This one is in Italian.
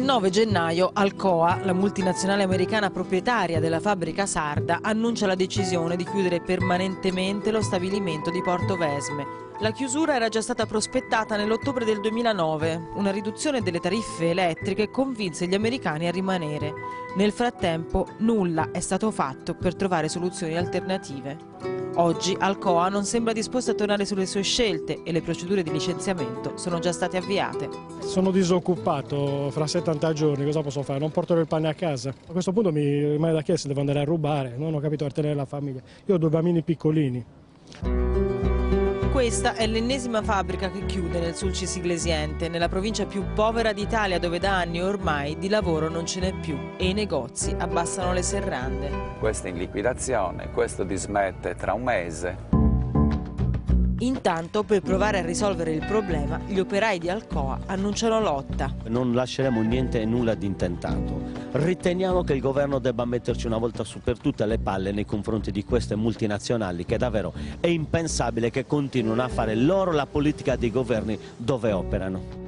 9 gennaio Alcoa, la multinazionale americana proprietaria della fabbrica sarda, annuncia la decisione di chiudere permanentemente lo stabilimento di Portovesme. La chiusura era già stata prospettata nell'ottobre del 2009. Una riduzione delle tariffe elettriche convinse gli americani a rimanere. Nel frattempo nulla è stato fatto per trovare soluzioni alternative. Oggi Alcoa non sembra disposta a tornare sulle sue scelte e le procedure di licenziamento sono già state avviate. Sono disoccupato, fra 70 giorni cosa posso fare? Non porterò il pane a casa. A questo punto mi rimane da chiedere se devo andare a rubare, non ho capito, per tenere la famiglia. Io ho 2 bambini piccolini. Questa è l'ennesima fabbrica che chiude nel Sulcis-Iglesiente, nella provincia più povera d'Italia, dove da anni ormai di lavoro non ce n'è più e i negozi abbassano le serrande. Questo è in liquidazione, questo dismette tra un mese. Intanto, per provare a risolvere il problema, gli operai di Alcoa annunciano lotta. Non lasceremo niente e nulla di intentato. Riteniamo che il governo debba metterci una volta su per tutte le palle nei confronti di queste multinazionali, che davvero è impensabile che continuino a fare loro la politica dei governi dove operano.